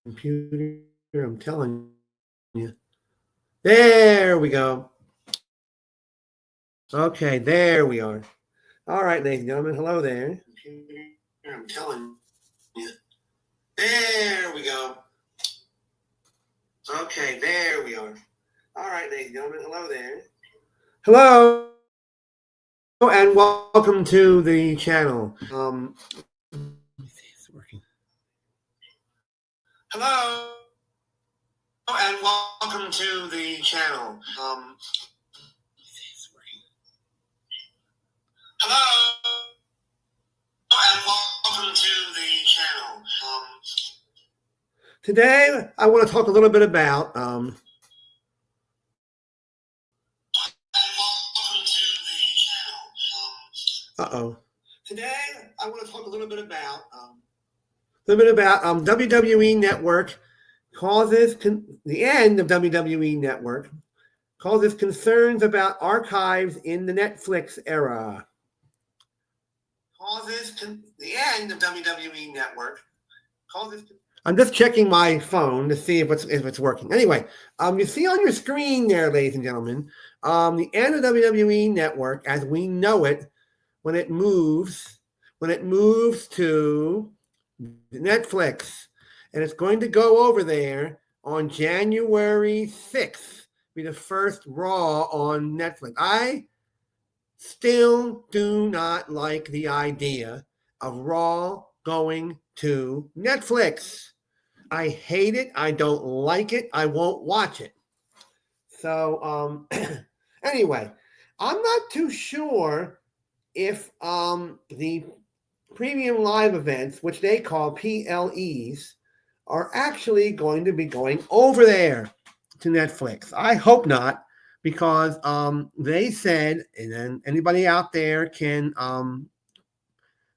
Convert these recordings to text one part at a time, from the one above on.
computer, I'm telling you. There we go. Okay, there we are. All right, ladies and gentlemen, hello there. I'm telling you. There we go. Okay, there we are. All right, ladies and gentlemen, hello there. Hello, and welcome to the channel. Let me see, it's working. Hello, and welcome to the channel. Let me see, it's working. Hello, and welcome to the channel. Today, I want to talk a little bit about Today, I want to talk a little bit about WWE Network causes the end of WWE Network causes concerns about archives in the Netflix era. The end of WWE Network causes. I'm just checking my phone to see if it's working. Anyway, you see on your screen there, ladies and gentlemen, the end of WWE Network as we know it when it moves to Netflix, and it's going to go over there on January 6th, be the first Raw on Netflix. I still do not like the idea of Raw going to Netflix. I hate it. I don't like it. I won't watch it. So, anyway, I'm not too sure if the premium live events, which they call PLEs, are actually going to be going over there to Netflix. I hope not, because they said, and then anybody out there can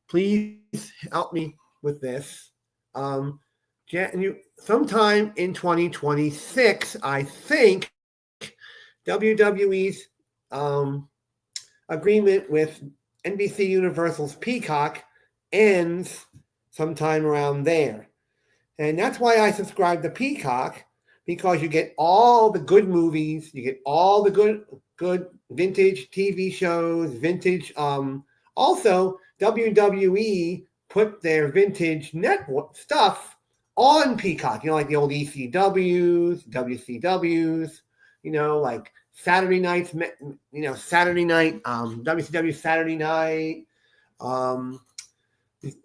please help me with this. Sometime in 2026, I think WWE's agreement with NBC Universal's Peacock ends sometime around there. And that's why I subscribe to Peacock, because you get all the good movies, you get all the good vintage TV shows, vintage. Also, WWE put their vintage network stuff on Peacock. Like the old ECWs, WCWs. Like Saturday nights. Saturday night. WCW Saturday night.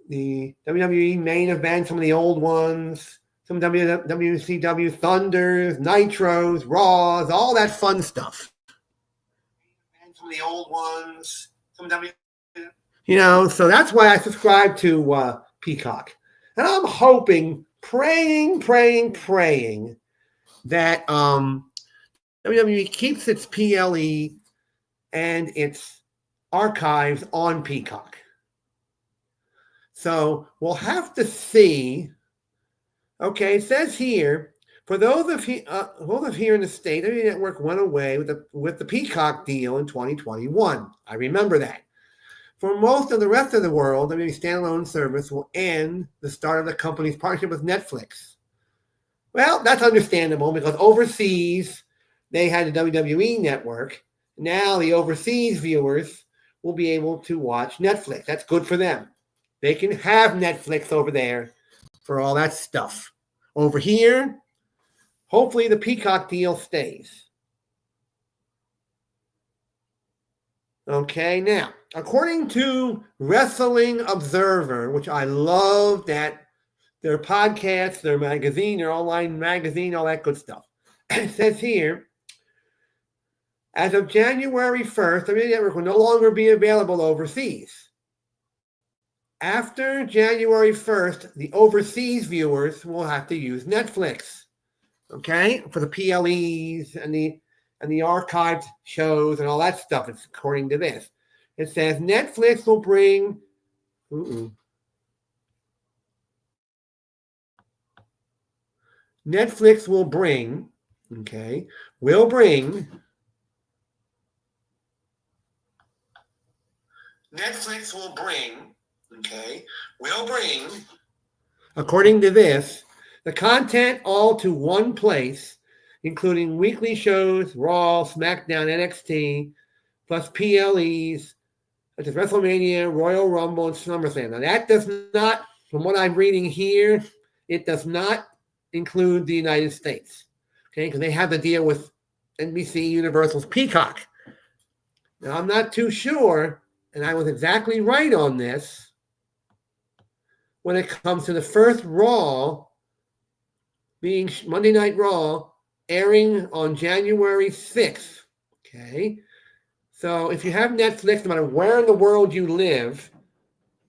The WWE main event, some of the old ones, some WCW Thunders, Nitros, Raws, all that fun stuff. Some of the old ones, some so that's why I subscribe to Peacock. And I'm hoping, praying that WWE keeps its PLE and its archives on Peacock. So we'll have to see. Okay, it says here, for those of here in the state, the network went away with the Peacock deal in 2021. I remember that. For most of the rest of the world, the standalone service will end the start of the company's partnership with Netflix. Well, that's understandable, because overseas they had the WWE network. Now the overseas viewers will be able to watch Netflix. That's good for them. They can have Netflix over there for all that stuff. Over here, hopefully the Peacock deal stays. Okay, now, according to Wrestling Observer, which I love that their podcast, their magazine, their online magazine, all that good stuff. It says here, as of January 1st, the network will no longer be available overseas. After January 1st, the overseas viewers will have to use Netflix, okay, for the PLEs and the archived shows and all that stuff. It's according to this. It says Netflix will bring. Netflix will bring. Okay, will bring. Netflix will bring. Okay, will bring. According to this, The content all to one place, including weekly shows, Raw, SmackDown, NXT, plus PLEs, such as WrestleMania, Royal Rumble, and SummerSlam. Now, that does not, from what I'm reading here, it does not include the United States, okay, because they have to deal with NBC Universal's Peacock. Now, I'm not too sure, and I was exactly right on this, when it comes to the first Raw being Monday Night Raw, airing on January 6th, okay? So if you have Netflix, no matter where in the world you live,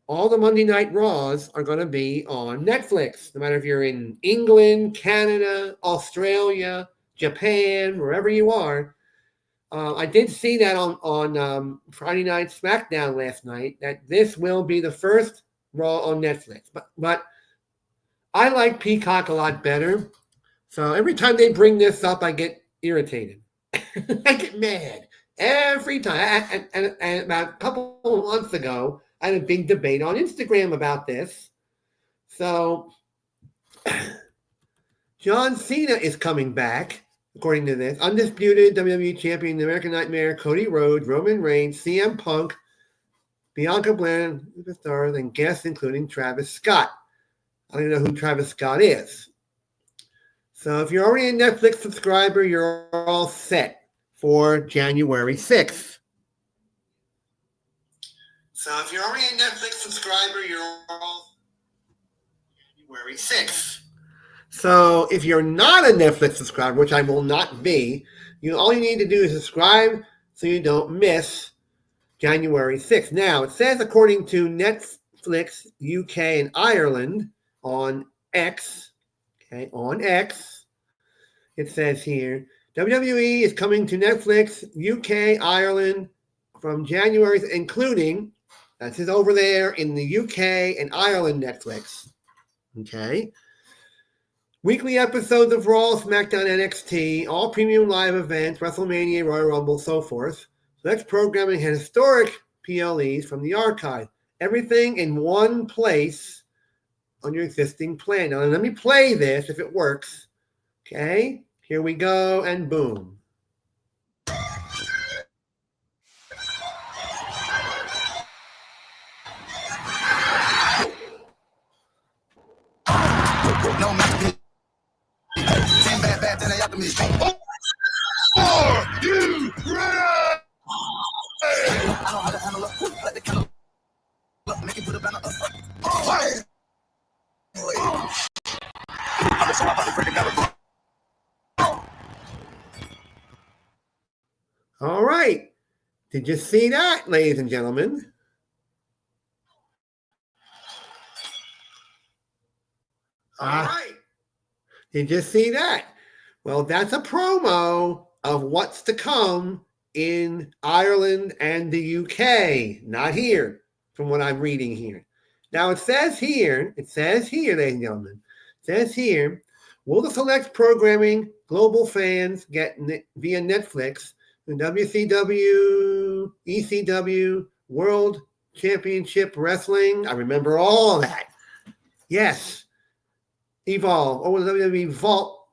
all the Monday Night Raws are going to be on Netflix, no matter if you're in England, Canada, Australia, Japan, wherever you are. I did see that on Friday Night SmackDown last night, that this will be the first Raw on Netflix. But I like Peacock a lot better. So every time they bring this up, I get irritated. I get mad every time. And about a couple of months ago, I had a big debate on Instagram about this. So John Cena is coming back, according to this. Undisputed WWE Champion, the American Nightmare, Cody Rhodes, Roman Reigns, CM Punk, Bianca Belair, the stars, and guests including Travis Scott. I don't even know who Travis Scott is. So if you're already a Netflix subscriber, you're all set for January 6th. So if you're already a Netflix subscriber, you're all January 6th. So if you're not a Netflix subscriber, which I will not be, all you need to do is subscribe so you don't miss January 6th. Now, it says according to Netflix UK and Ireland on X, okay, on X, it says here, WWE is coming to Netflix UK, Ireland from January, including, this is over there in the UK and Ireland Netflix, okay? Weekly episodes of Raw, SmackDown, NXT, all premium live events, WrestleMania, Royal Rumble, so forth. Select programming and historic PLEs from the archive. Everything in one place on your existing plan. Now, let me play this if it works. Okay, here we go, and boom. No masterpiece. Same bad, then they after me. Are you ready? I know how to handle up. Let the candle up. Make it put a banner up. I'm just about to break it down. All right. Did you see that, ladies and gentlemen? All right. Did you see that? Well, that's a promo of what's to come in Ireland and the UK. Not here, from what I'm reading here. Now, it says here, ladies and gentlemen, it says here, will the select programming global fans get via Netflix, the WCW, ECW, World Championship Wrestling? I remember all that. Yes. Evolve, or the WWE Vault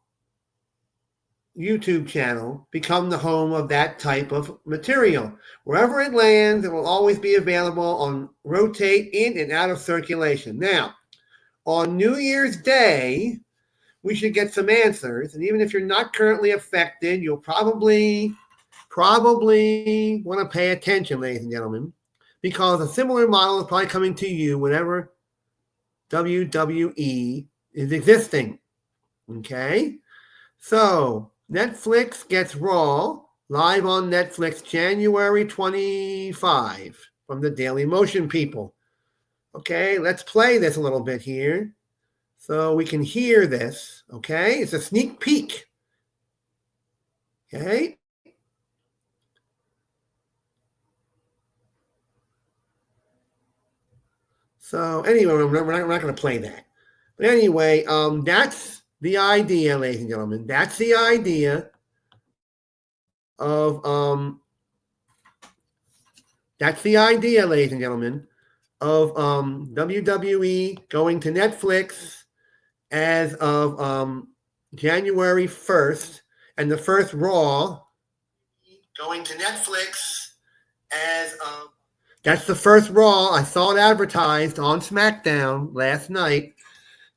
YouTube channel, become the home of that type of material. Wherever it lands, it will always be available on rotate in and out of circulation. Now, on New Year's Day, we should get some answers. And even if you're not currently affected, you'll probably want to pay attention, ladies and gentlemen, because a similar model is probably coming to you whenever WWE is existing. Okay? So, Netflix gets Raw live on Netflix January 25 from the Daily Motion people. Okay, let's play this a little bit here so we can hear this. Okay, it's a sneak peek. Okay. So, anyway, we're not going to play that. But anyway, that's the idea, ladies and gentlemen. That's the idea of WWE going to Netflix as of January 1st, and the first Raw going to Netflix as of. That's the first Raw. I saw it advertised on SmackDown last night,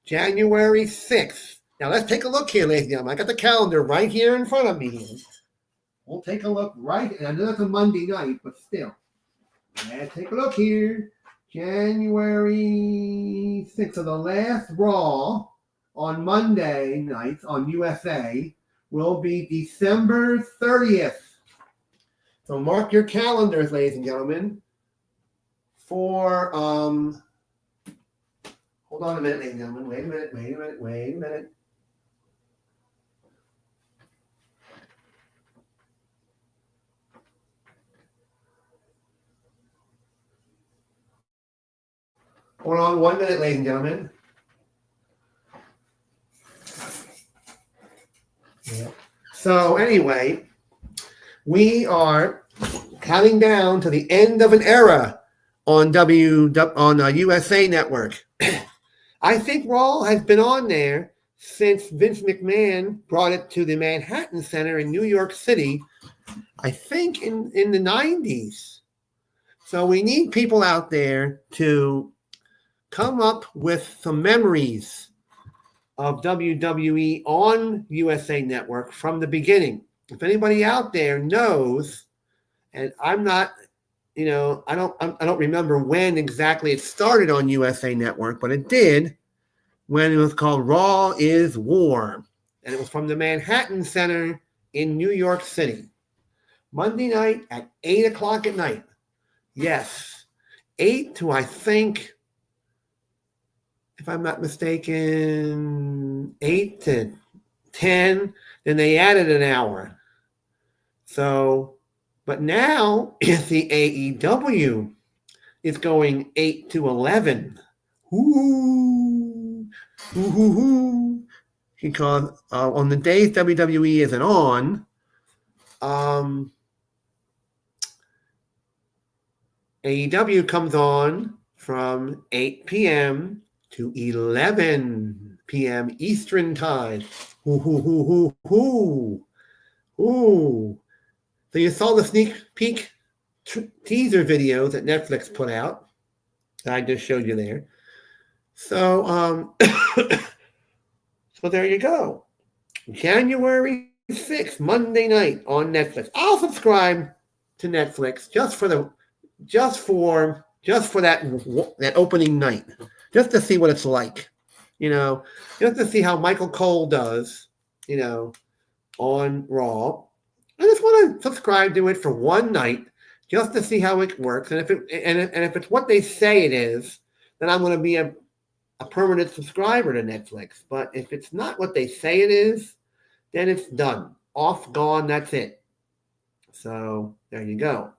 January 6th. Now let's take a look here, ladies and gentlemen. I got the calendar right here in front of me here. We'll take a look right. I know that's a Monday night, but still. Let's take a look here. January 6th. So the last Raw on Monday nights on USA will be December 30th. So mark your calendars, ladies and gentlemen, for hold on a minute, ladies and gentlemen. Wait a minute. Hold on 1 minute, ladies and gentlemen. Yeah. So anyway, we are counting down to the end of an era on USA Network. I think Raw has been on there since Vince McMahon brought it to the Manhattan Center in New York City, I think in the 90s. So we need people out there to come up with some memories of WWE on USA Network from the beginning. If anybody out there knows, and I'm not, I don't remember when exactly it started on USA Network, but it did when it was called Raw is War, and it was from the Manhattan Center in New York City, Monday night at 8:00 at night. Yes, 8 to, I think, if I'm not mistaken, 8 to 10. Then they added an hour. So, but now it's the AEW. It's going 8 to 11. Ooh. Because on the days WWE isn't on, AEW comes on from 8 p.m. to 11 p.m. Eastern Time. Ooh. So you saw the sneak peek teaser videos that Netflix put out that I just showed you there. So, so there you go. January 6th, Monday night on Netflix. I'll subscribe to Netflix just for that opening night, just to see what it's like, just to see how Michael Cole does, on Raw. I just want to subscribe to it for one night, just to see how it works, and if it's what they say it is, then I'm going to be a permanent subscriber to Netflix. But if it's not what they say it is, then it's done, off, gone. That's it. So there you go.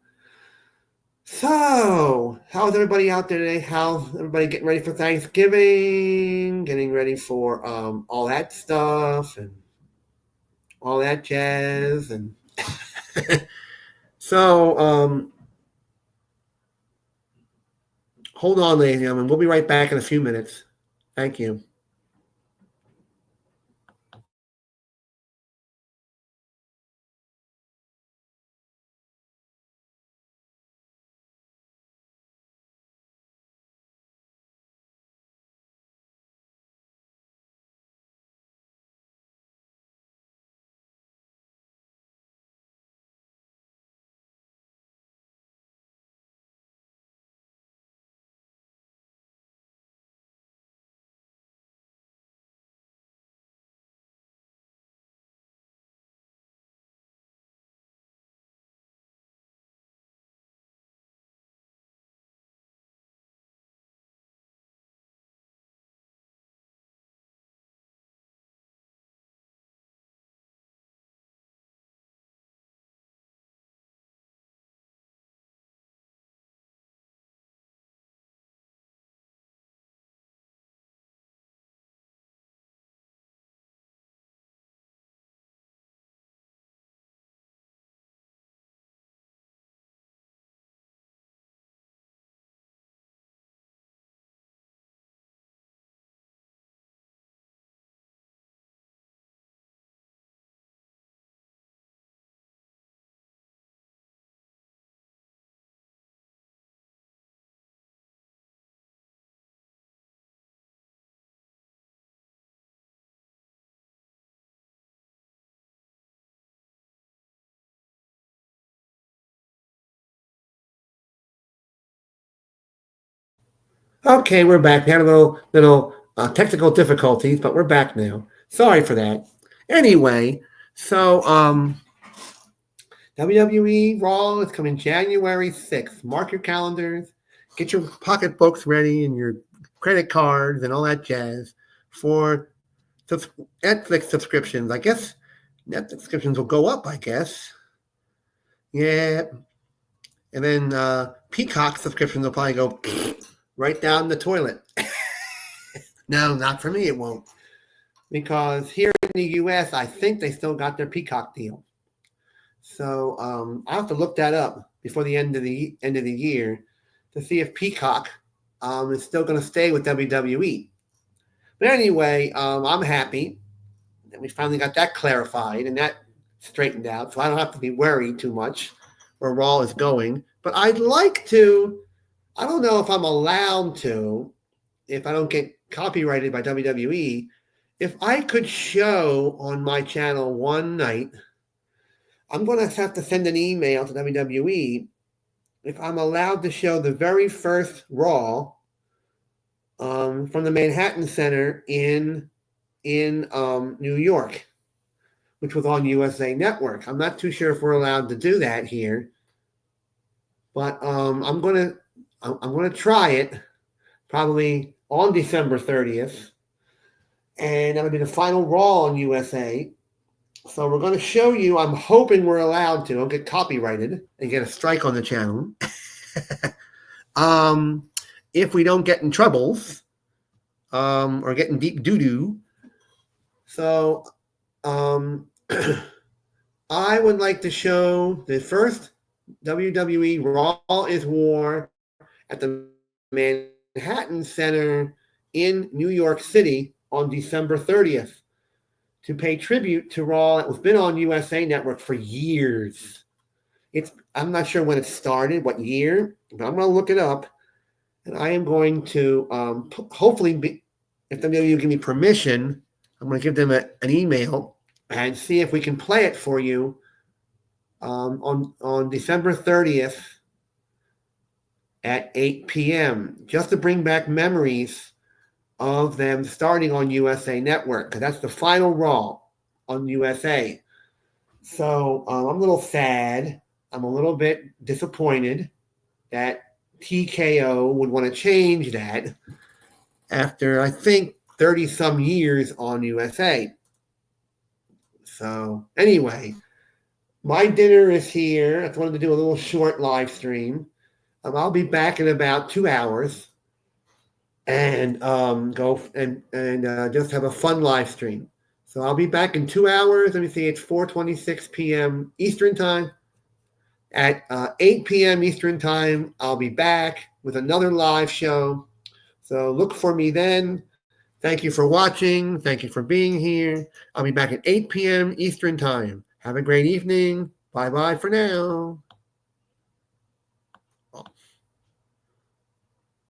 So, how's everybody out there today? How's everybody getting ready for Thanksgiving? Getting ready for all that stuff and all that jazz. And so, hold on, ladies and gentlemen. We'll be right back in a few minutes. Thank you. Okay, we're back. We had a little technical difficulties, but we're back now. Sorry for that. Anyway, so WWE Raw is coming January 6th. Mark your calendars. Get your pocketbooks ready and your credit cards and all that jazz for Netflix subscriptions. I guess Netflix subscriptions will go up, I guess. Yeah. And then Peacock subscriptions will probably go right down the toilet. No, not for me, it won't. Because here in the US, I think they still got their Peacock deal. So I'll have to look that up before the end of the year to see if Peacock is still going to stay with WWE. But anyway, I'm happy that we finally got that clarified and that straightened out, so I don't have to be worried too much where Raw is going. But I'd like to. I don't know if I'm allowed to, if I don't get copyrighted by WWE, if I could show on my channel one night. I'm going to have to send an email to WWE if I'm allowed to show the very first Raw from the Manhattan Center in New York, which was on USA Network. I'm not too sure if we're allowed to do that here, but I'm gonna try it probably on December 30th, and that'll be the final Raw on USA. So we're going to show you. I'm hoping we're allowed to. I'll get copyrighted and get a strike on the channel. If we don't get in troubles or get in deep doo-doo. So I would like to show the first WWE Raw is War at the Manhattan Center in New York City on December 30th. To pay tribute to Raw that was been on USA Network for years. I'm not sure when it started, what year, but I'm going to look it up, and I am going to hopefully, if WWE give me permission, I'm going to give them an email and see if we can play it for you on December 30th at 8 p.m. just to bring back memories of them starting on USA Network, because that's the final Raw on USA. So I'm a little sad. I'm a little bit disappointed that TKO would want to change that after, I think, 30 some years on USA. So anyway, my dinner is here. I wanted to do a little short live stream. I'll be back in about 2 hours and go and just have a fun live stream. So I'll be back in 2 hours. Let me see, it's 4:26 p.m. Eastern time. At 8 p.m. Eastern time, I'll be back with another live show. So look for me then. Thank you for watching. Thank you for being here. I'll be back at 8 p.m. Eastern time. Have a great evening. Bye-bye for now.